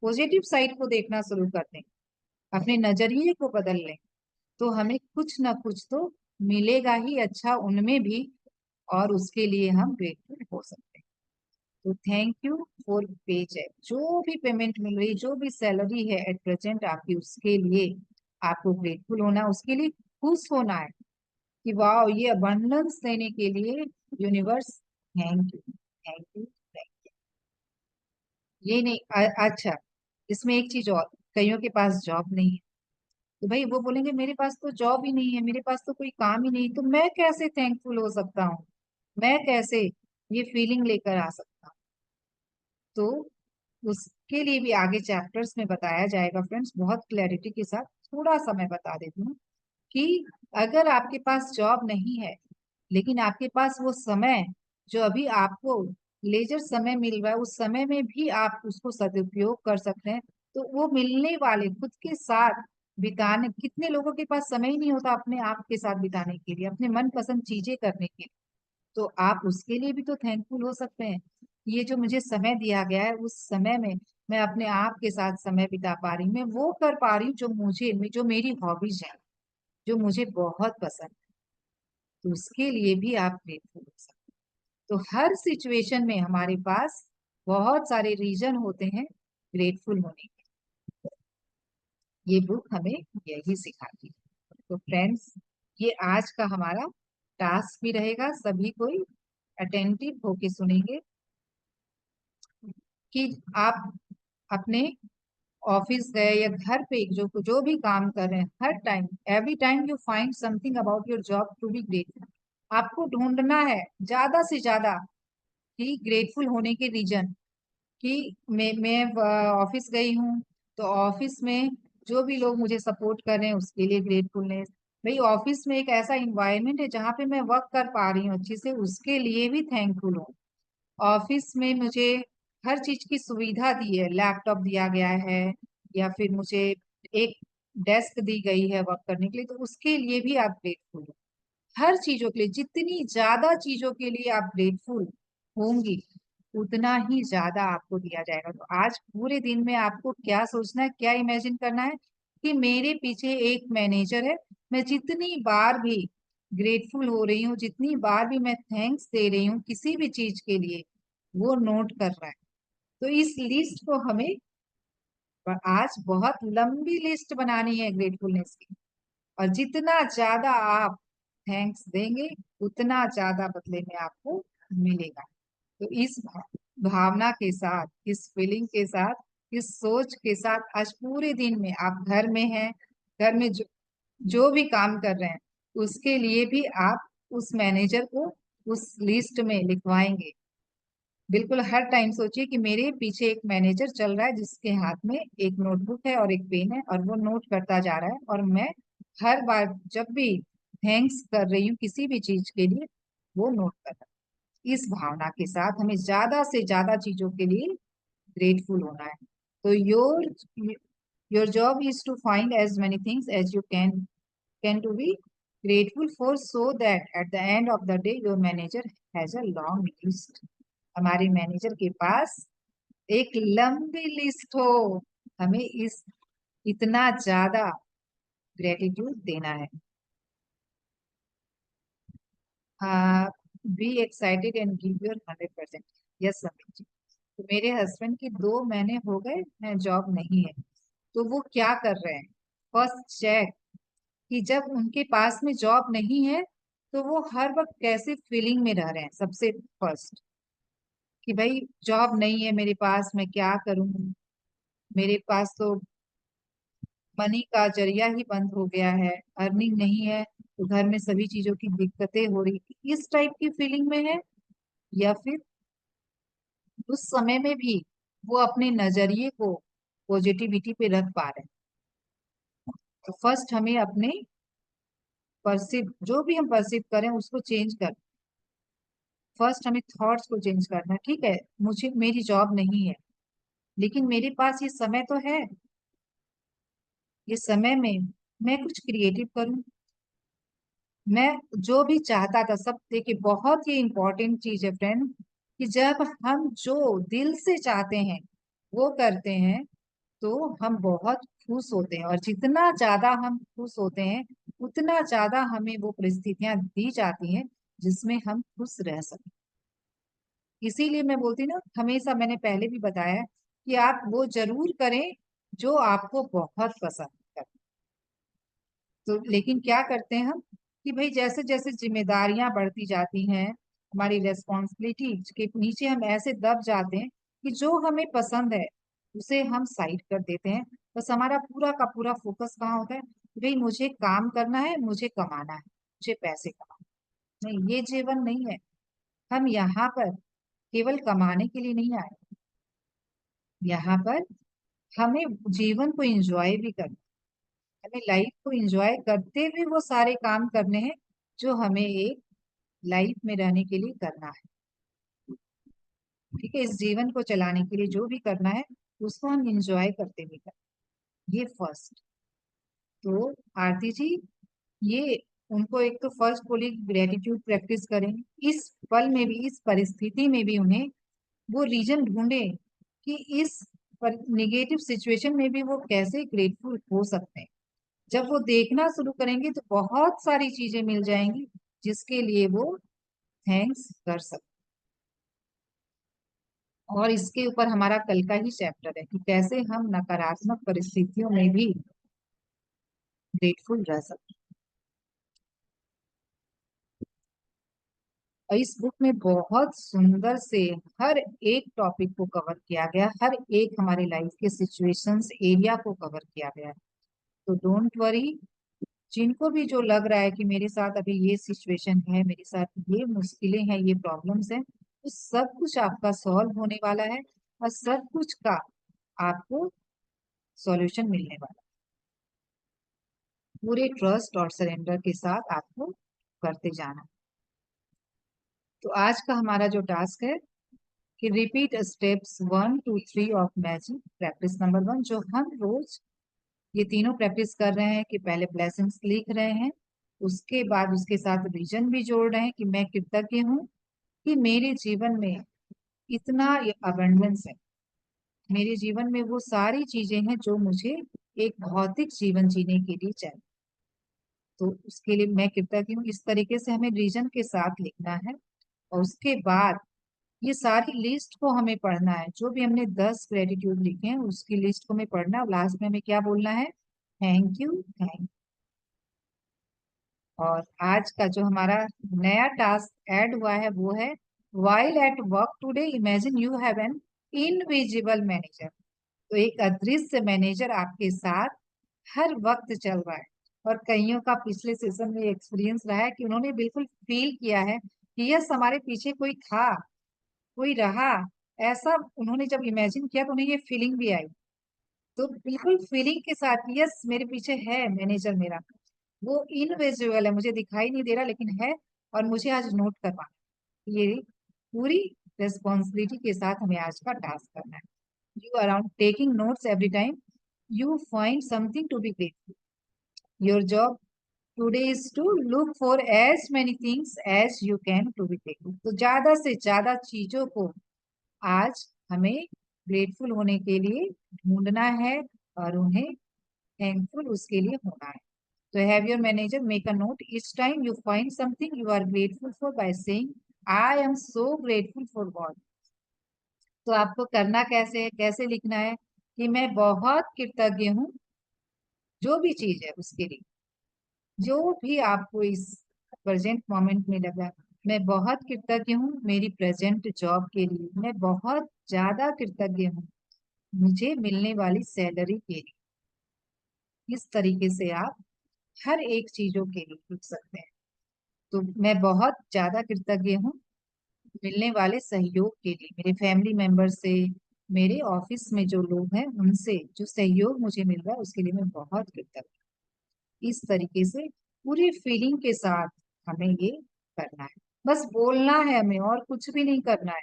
पॉजिटिव साइड को देखना शुरू कर दें, अपने नजरिए को बदल लें, तो हमें कुछ ना कुछ तो मिलेगा ही अच्छा उनमें भी, और उसके लिए हम ग्रेटफुल हो सकते हैं। तो thank you for pay cheque, जो भी पेमेंट मिल रही, जो भी सैलरी है एट प्रेजेंट आपकी, उसके लिए आपको ग्रेटफुल होना, उसके लिए खुश होना है कि वाह ये अबंडेंस देने के लिए universe thank you, thank you, thank you. ये नहीं अच्छा, इसमें एक चीज और, कईयों के पास जॉब नहीं है, तो भाई वो बोलेंगे मेरे पास तो जॉब ही नहीं है, मेरे पास तो कोई काम ही नहीं, तो मैं कैसे थैंकफुल हो सकता हूँ, मैं कैसे ये फीलिंग लेकर आ सकता हूँ। तो उसके लिए भी आगे चैप्टर्स में बताया जाएगा फ्रेंड्स, बहुत क्लैरिटी के साथ। थोड़ा सा मैं बता देती हूँ कि अगर आपके पास जॉब नहीं है, लेकिन आपके पास वो समय जो अभी आपको लेजर समय मिल रहा है, उस समय में भी आप उसको सदुपयोग कर सकते हैं, तो वो मिलने वाले खुद के साथ बिताने, कितने लोगों के पास समय ही नहीं होता अपने आप के साथ बिताने के लिए, अपने मनपसंद चीजें करने के लिए, तो आप उसके लिए भी तो थैंकफुल हो सकते हैं। ये जो मुझे समय दिया गया है, उस समय में मैं अपने आप के साथ समय बिता पा रही हूँ, मैं वो कर पा रही हूँ जो मुझे, जो मेरी हॉबीज है, जो मुझे बहुत पसंद है, तो उसके लिए भी आप ग्रेटफुल हो सकते हैं। तो हर सिचुएशन में हमारे पास बहुत सारे रीजन होते हैं ग्रेटफुल होने के। ये बुक हमें यही सिखाती है। तो फ्रेंड्स, ये आज का हमारा टास्क भी रहेगा, सभी कोई अटेंटिव होके सुनेंगे कि आप अपने ऑफिस गए या घर पे जो जो भी काम कर रहे हैं, हर time every time you find something about your job to be grateful, आपको ढूंढना है ज्यादा से ज्यादा कि ग्रेटफुल होने के रीजन, कि मैं ऑफिस गई हूँ, तो ऑफिस में जो भी लोग मुझे सपोर्ट कर रहे हैं उसके लिए ग्रेटफुलनेस। भाई ऑफिस में एक ऐसा इन्वायरमेंट है जहाँ पे मैं वर्क कर पा रही हूँ अच्छे से, उसके लिए भी थैंकफुल हूँ। ऑफिस में मुझे हर चीज की सुविधा दी है, लैपटॉप दिया गया है, या फिर मुझे एक डेस्क दी गई है वर्क करने के लिए, तो उसके लिए भी आप ग्रेटफुल हो। हर चीजों के लिए, जितनी ज्यादा चीजों के लिए आप ग्रेटफुल होंगी, उतना ही ज्यादा आपको दिया जाएगा। तो आज पूरे दिन में आपको क्या सोचना है, क्या इमेजिन करना है कि मेरे पीछे एक मैनेजर है। मैं जितनी बार भी ग्रेटफुल हो रही हूँ, जितनी बार भी मैं थैंक्स दे रही हूँ किसी भी चीज के लिए, वो नोट कर रहा है। तो इस लिस्ट को हमें आज बहुत लंबी लिस्ट बनानी है ग्रेटफुलनेस की। और जितना ज्यादा आप थैंक्स देंगे, उतना ज्यादा बदले में आपको मिलेगा। तो इस भावना के साथ, इस फीलिंग के साथ, इस सोच के साथ आज पूरे दिन में आप घर में हैं, घर में जो भी काम कर रहे हैं, उसके लिए भी आप उस मैनेजर को उस लिस्ट में लिखवाएंगे। बिल्कुल हर टाइम सोचिए कि मेरे पीछे एक मैनेजर चल रहा है जिसके हाथ में एक नोटबुक है और एक पेन है, और वो नोट करता जा रहा है, और मैं हर बार जब भी थैंक्स कर रही हूँ किसी भी चीज के लिए, वो नोट कर रहा है। इस भावना के साथ हमें ज्यादा से ज्यादा चीजों के लिए ग्रेटफुल होना है। तो your job is to find as many things as you can to be grateful for, so that at the end of the day your manager has a long list। हमारे मैनेजर के पास एक लंबी list हो। हमें इस इतना ज्यादा gratitude देना है। Be excited and give your 100%। Yes Sameer ji. तो मेरे हस्बैंड की 2 महीने हो गए हैं जॉब नहीं है। तो वो क्या कर रहे हैं, फर्स्ट चेक कि जब उनके पास में जॉब नहीं है तो वो हर वक्त कैसे फीलिंग में रह रहे हैं। सबसे फर्स्ट कि भाई जॉब नहीं है मेरे पास, मैं क्या करूं, मेरे पास तो मनी का जरिया ही बंद हो गया है, अर्निंग नहीं है, तो घर में सभी चीजों की दिक्कतें हो रही, इस टाइप की फीलिंग में है। या फिर उस समय में भी वो अपने नजरिए को पॉजिटिविटी पे रख पा रहे हैं। तो फर्स्ट हमें अपने परसिव, जो भी हम परसिव करें उसको चेंज कर, फर्स्ट हमें थॉट्स को चेंज करना है। ठीक है, मुझे मेरी जॉब नहीं है, लेकिन मेरे पास ये समय तो है, ये समय में मैं कुछ क्रिएटिव करूं। मैं जो भी चाहता था सब, देखिए बहुत ही इंपॉर्टेंट चीज है फ्रेंड, कि जब हम जो दिल से चाहते हैं वो करते हैं तो हम बहुत खुश होते हैं, और जितना ज्यादा हम खुश होते हैं उतना ज्यादा हमें वो परिस्थितियां दी जाती हैं जिसमें हम खुश रह सकें। इसीलिए मैं बोलती ना, हमेशा मैंने पहले भी बताया कि आप वो जरूर करें जो आपको बहुत पसंद है। तो लेकिन क्या करते हैं हम कि भाई जैसे जैसे जिम्मेदारियां बढ़ती जाती हैं, हमारी रेस्पॉन्सिबिलिटी के नीचे हम ऐसे दब जाते हैं कि जो हमें पसंद है उसे हम साइड कर देते हैं। बस हमारा पूरा का पूरा फोकस कहाँ होता है कि भाई मुझे काम करना है, मुझे कमाना है, मुझे पैसे कमाना है। नहीं, ये जीवन नहीं है। हम यहाँ पर केवल कमाने के लिए नहीं आए, यहाँ पर हमें जीवन को एंजॉय भी करना, हमें लाइफ को एंजॉय करते हुए वो सारे काम करने हैं जो हमें एक लाइफ में रहने के लिए करना है। ठीक है, इस जीवन को चलाने के लिए जो भी करना है उसको हम एंजॉय करते हुए करें। ये फर्स्ट। तो आरती जी, ये उनको एक तो फर्स्ट बोली ग्रेटिट्यूड प्रैक्टिस करें, इस पल में भी, इस परिस्थिति में भी उन्हें वो रीजन ढूंढे कि इस निगेटिव सिचुएशन में भी वो कैसे ग्रेटफुल हो सकते हैं। जब वो देखना शुरू करेंगे तो बहुत सारी चीजें मिल जाएंगी जिसके लिए वो थैंक्स कर सकते। और इसके ऊपर हमारा कल का ही चैप्टर है कि कैसे हम नकारात्मक परिस्थितियों में भी ग्रेटफुल रह सकते हैं। और इस बुक में बहुत सुंदर से हर एक टॉपिक को कवर किया गया, हर एक हमारे लाइफ के सिचुएशंस एरिया को कवर किया गया है। तो डोंट वरी, जिनको भी जो लग रहा है कि मेरे साथ अभी ये सिचुएशन है, मेरे साथ ये मुश्किलें हैं, ये प्रॉब्लम्स हैं, तो सब कुछ आपका सॉल्व होने वाला है, और सब कुछ का आपको सॉल्यूशन मिलने वाला है। पूरे ट्रस्ट और सरेंडर के साथ आपको करते जाना। तो आज का हमारा जो टास्क है कि repeat steps 1 2 3 of magic practice number 1, जो हम रोज ये तीनों प्रैक्टिस कर रहे हैं कि पहले ब्लेसिंग्स लिख रहे हैं, उसके बाद उसके साथ रीजन भी जोड़ रहे हैं कि मैं कृतज्ञ हूँ कि मेरे जीवन में इतना अबंडेंस है मेरे जीवन में, वो सारी चीजें हैं जो मुझे एक भौतिक जीवन जीने के लिए चाहिए। तो उसके लिए मैं कृतज्ञ हूँ। इस तरीके से हमें रीजन के साथ लिखना है, और उसके बाद ये सारी लिस्ट को हमें पढ़ना है। जो भी हमने 10 ग्रेटिट्यूड लिखे हैं उसकी लिस्ट को हमें पढ़ना है, और लास्ट में हमें क्या बोलना है? Thank you, thank. और आज का जो हमारा नया टास्क ऐड हुआ है वो है, while at work today imagine you have an invisible manager. तो एक अदृश्य मैनेजर आपके साथ हर वक्त चल रहा है। और कईयों का पिछले सेशन में एक्सपीरियंस रहा है कि उन्होंने बिल्कुल फील किया है कि यस, हमारे पीछे कोई था, कोई रहा। ऐसा उन्होंने जब इमेजिन किया तो उन्हें ये फीलिंग भी आई। तो बिल्कुल फीलिंग के साथ, यस मेरे पीछे है मैनेजर मेरा, वो इनविजिबल है, मुझे दिखाई नहीं दे रहा लेकिन है, और मुझे आज नोट करवाना है। ये पूरी रेस्पॉन्सिबिलिटी के साथ हमें आज का टास्क करना है। You around taking notes every time you find something to be grateful. Your job today is to look for as many things as you can to be grateful. तो ज्यादा से ज्यादा चीजों को आज हमें ग्रेटफुल होने के लिए ढूंढना है, और उन्हें थैंकफुल उसके लिए होना है। तो have your manager make a note each time you find something you are grateful for by saying I am so grateful for God. तो आपको करना कैसे है, कैसे लिखना है कि मैं बहुत कृतज्ञ हूँ जो भी चीज है उसके लिए, जो भी आपको इस प्रेजेंट मोमेंट में लगा। मैं बहुत कृतज्ञ हूँ मेरी प्रेजेंट जॉब के लिए, मैं बहुत ज्यादा कृतज्ञ हूँ मुझे मिलने वाली सैलरी के लिए। इस तरीके से आप हर एक चीजों के लिए लिख सकते हैं। तो मैं बहुत ज्यादा कृतज्ञ हूँ मिलने वाले सहयोग के लिए, मेरे फैमिली मेंबर से, मेरे ऑफिस में जो लोग हैं उनसे जो सहयोग मुझे मिल रहा है उसके लिए मैं बहुत कृतज्ञ हूँ। इस तरीके से पूरी फीलिंग के साथ हमें ये करना है। बस बोलना है हमें, और कुछ भी नहीं करना है।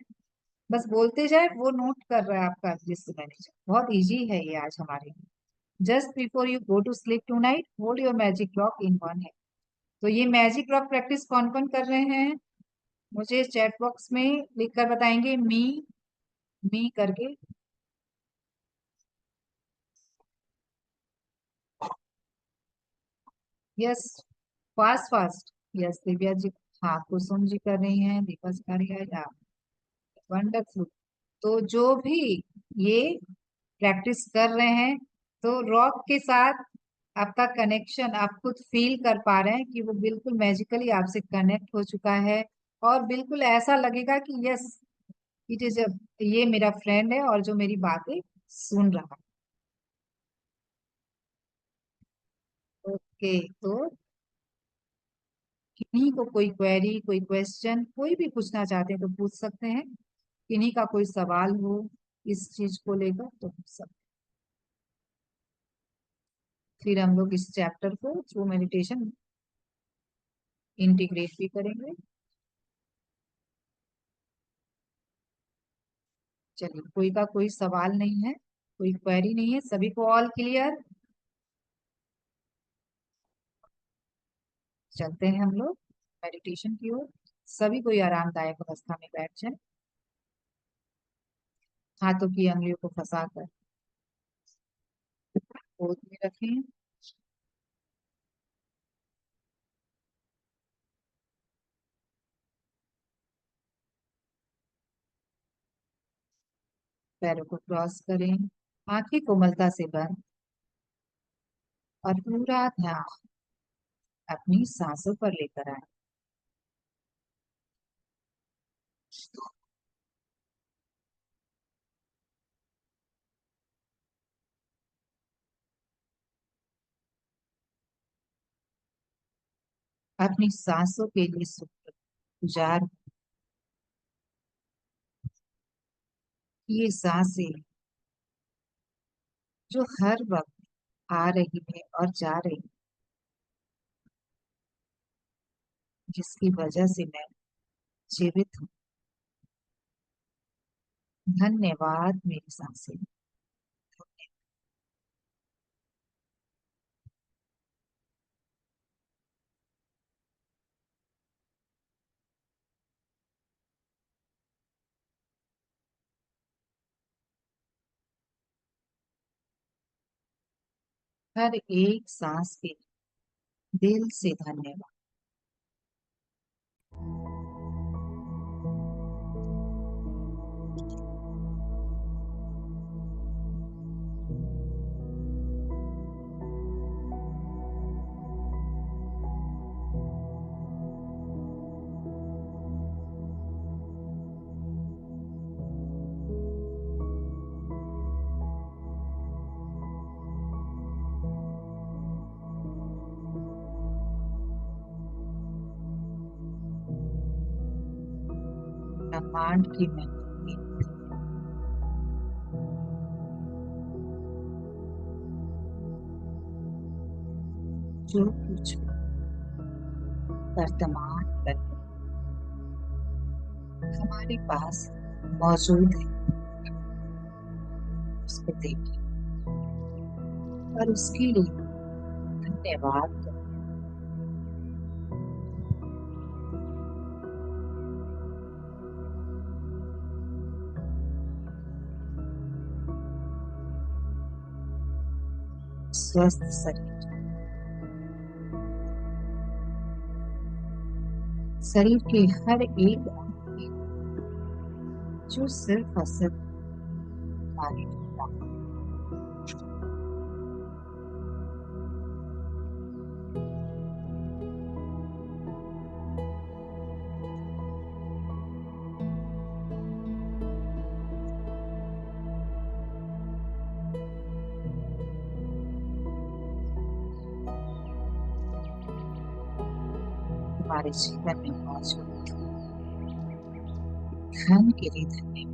बस बोलते जाए, वो नोट कर रहा है आपका लिस्ट मैनेजर। बहुत इजी है ये आज हमारे लिए। Just before you go to sleep tonight hold your magic rock in one है। तो ये मैजिक रॉक प्रैक्टिस कौन कौन कर रहे हैं, मुझे चैट बॉक्स में लिखकर बताएंगे। मी करके। Yes, fast fast. Yes Divya ji, हाँ कुसुम जी कर रही हैं, दीपक कर या वंडरफुल। तो जो भी ये प्रैक्टिस कर रहे हैं, तो रॉक के साथ आपका कनेक्शन आप खुद फील कर पा रहे हैं कि वो बिल्कुल मैजिकली आपसे कनेक्ट हो चुका है। और बिल्कुल ऐसा लगेगा कि यस, इट इज, ये मेरा फ्रेंड है और जो मेरी बातें सुन रहा है। ओके, तो किन्हीं को कोई क्वेरी, कोई क्वेश्चन, कोई भी पूछना चाहते हैं तो पूछ सकते हैं। किन्हीं का कोई सवाल हो इस चीज को लेकर तो पूछ सकते हैं। फिर हम लोग इस चैप्टर को थ्रू मेडिटेशन इंटीग्रेट भी करेंगे। चलिए, कोई का कोई सवाल नहीं है, कोई क्वेरी नहीं है, सभी को ऑल क्लियर। चलते हैं हम लोग मेडिटेशन की ओर। सभी कोई आरामदायक अवस्था में बैठ जाए, हाथों की अंगलियों को फंसाकर गोद में रखें। पैरों को क्रॉस करें, आंखें कोमलता से बंद, और पूरा ध्यान अपनी सांसों पर लेकर आए। अपनी सांसों के लिए शुक्रगुजार। ये सांसें जो हर वक्त आ रही है और जा रही है, जिसकी वजह से मैं जीवित हूँ। धन्यवाद मेरी सांसें। हर एक सांस के दिल से धन्यवाद। ब्रह्मांड की मेहनत की जो कुछ वर्तमान पर हमारे पास मौजूद है उसको देखिए और उसके लिए धन्यवाद करें। स्वस्थ शरीर के हर एक अंग में जो सिर्फ और सिर्फ हमारे हमारे जीवन में मौजूद धन के लिए धन्यवाद।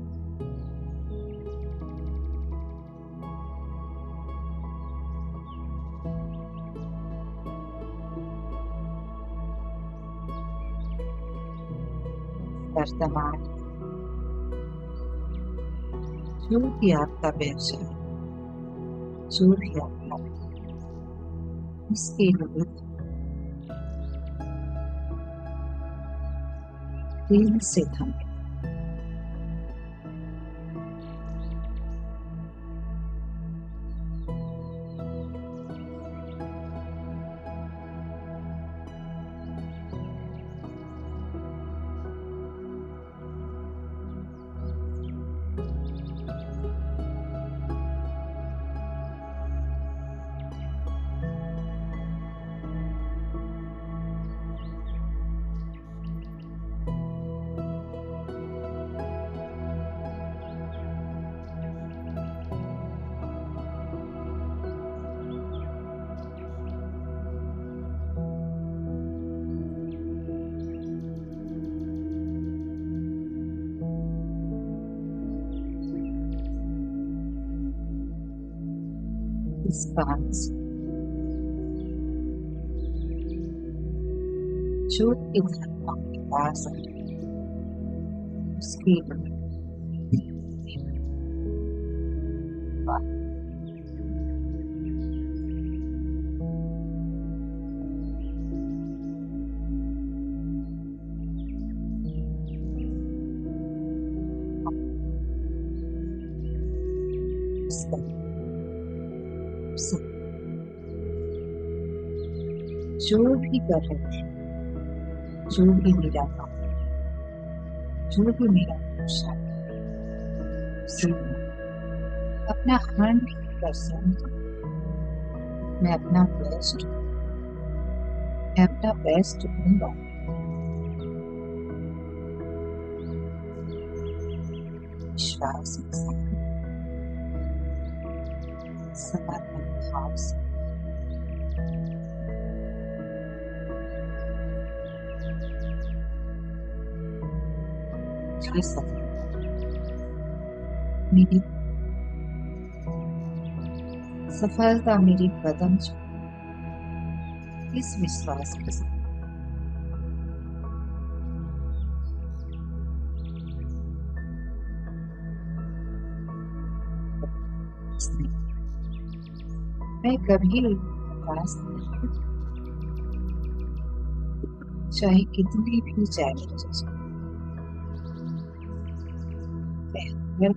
वर्तमान जो भी आपका व्यवसाय जो भी आपका उसके लिए दिल से धन्यवाद। इस बात से जो भी धन आपके पास है उसके लिए धन्यवाद। सब सब जो भी कर रहे हैं जो भी मेरा काम जो भी मेरा पोषण उसे अपना 100% मैं अपना बेस्ट मैं अपना बेस्ट दूंगा। विश्वास के साथ समर्पण भाव से जी सकते मेरी सफलता मेरी कदम इस विश्वास के साथ मैं कभी हताश नहीं चाहे कितनी भी चैलेंजेस मैं हर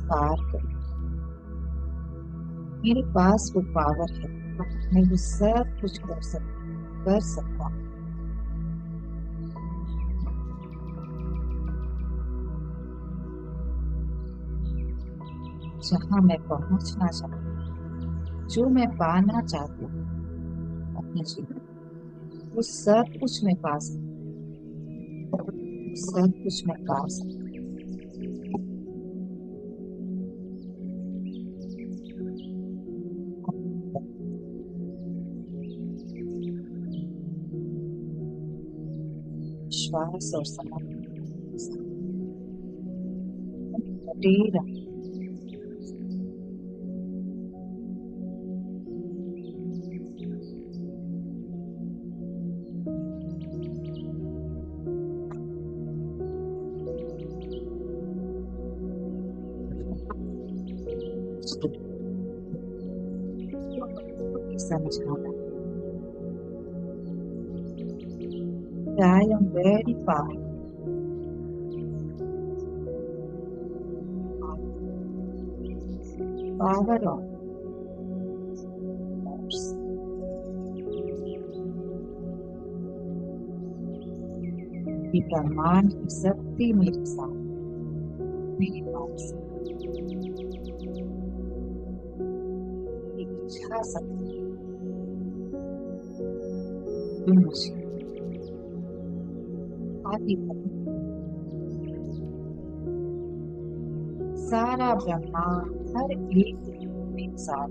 पार कर मेरे पास वो पावर है, मैं वो सब कुछ कर सकता हूँ। जहाँ मैं पहुंचना चाहती हूँ, जो मैं पाना चाहती हूँ अपने जीवन में, वो सब कुछ मैं पा सकती हूँ, सब कुछ मैं पा सकती हूँ। विश्वास और समर्पण के साथ डटे रहो। समझाना, I am very power of force. कि ब्रह्मांड की शक्ति मेरे साथ, मेरे पास एक इच्छा शक्ति जो मुझे आगे बढ़ने, सारा ब्रह्मांड हर एक मेरे साथ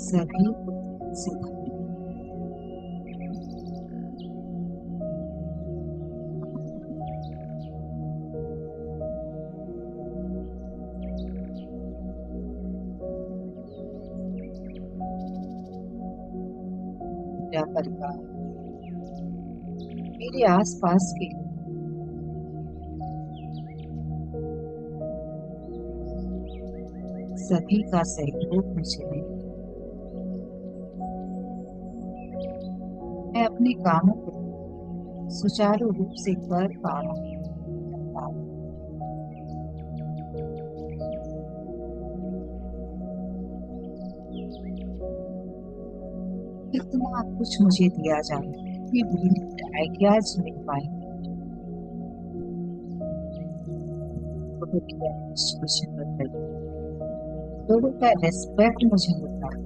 सभी को से भरे। मेरा परिवार, मेरे आसपास के सभी का सहयोग मुझे मिले। मैं अपने कामों को सुचारू रूप से कर पा रहा हूँ। इतना कुछ मुझे दिया जाए कि मेरी आइडियाज मिल पाए, लोगों की एप्रिसिएशन बढ़ गई, लोगों का रेस्पेक्ट मुझे मिलता है।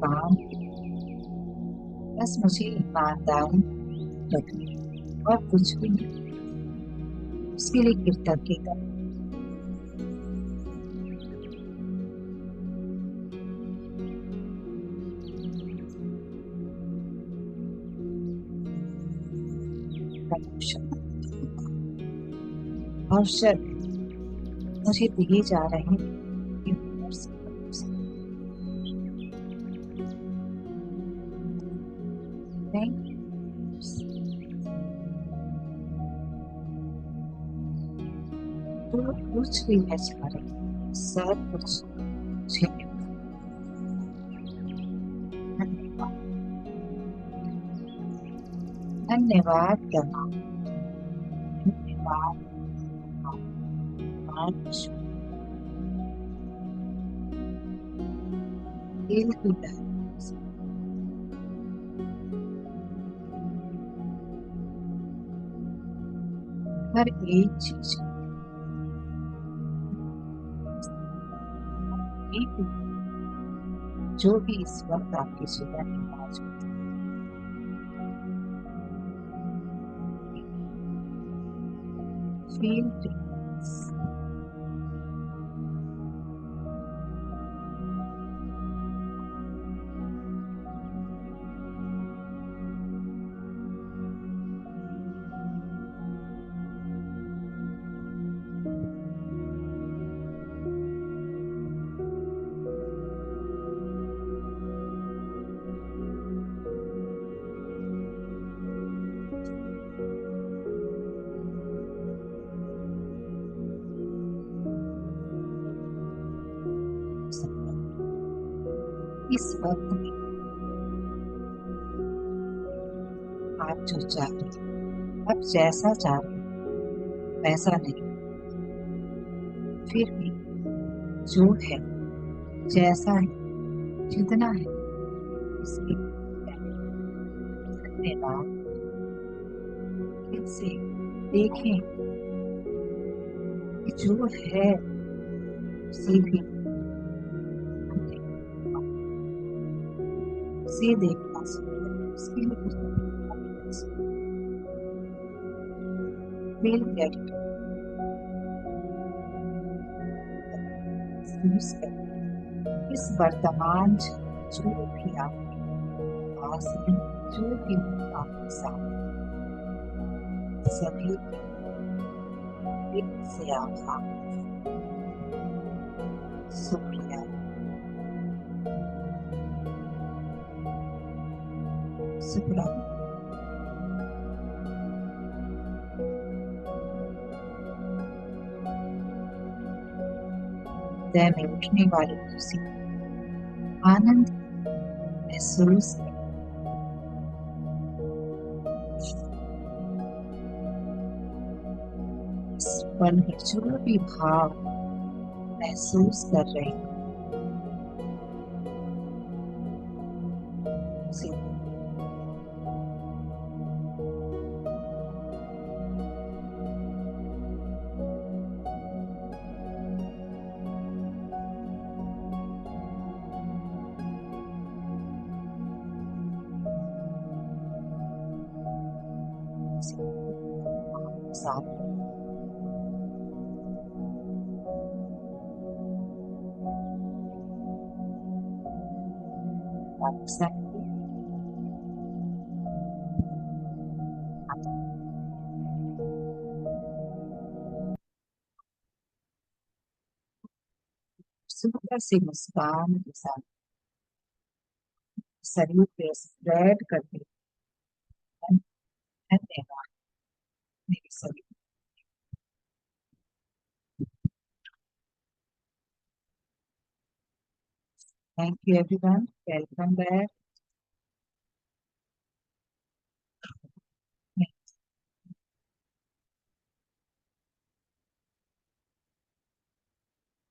काम बस मुझे ईमानदारी रखनी और कुछ भी नहीं, उसके लिए कृतज्ञता प्रमोशन अवसर मुझे दिए जा रहे हैं। यूनिवर्स की तरफ से थैंक यू। जो कुछ भी है चाहे सब कुछ मुझे मिलता है। धन्यवाद, धन्यवाद ब्रह्मा, धन्यवाद ब्रह्मा, दिल की गहराई से हर एक चीज एक जो भी इस वक्त आपके जीवन में मौजूद है, फील फ्री। इस वक्त में आप जो चाहे, अब जैसा चाहे वैसा नहीं, फिर भी जो है जैसा है जितना है इसके धन्यवाद। फिर से देखें कि जो है उसे भी उसे देखना सीखें, उसके लिए कुछ फील महसूस करें। इस वर्तमान जो भी आपके पास है, जो भी आपके साथ, सभी दिल से आभार, शुक्रिया, शुक्रिया। हृदय में उठने वाली खुशी, आनंद महसूस करें। इस पल में जो भी भाव महसूस कर रहे हैं उसे साथ रख सकते हैं। सुंदर सी मुस्कान के साथ शरीर पे स्प्रेड करके धन्यवाद मेरे सभी। Thank you everyone, welcome back.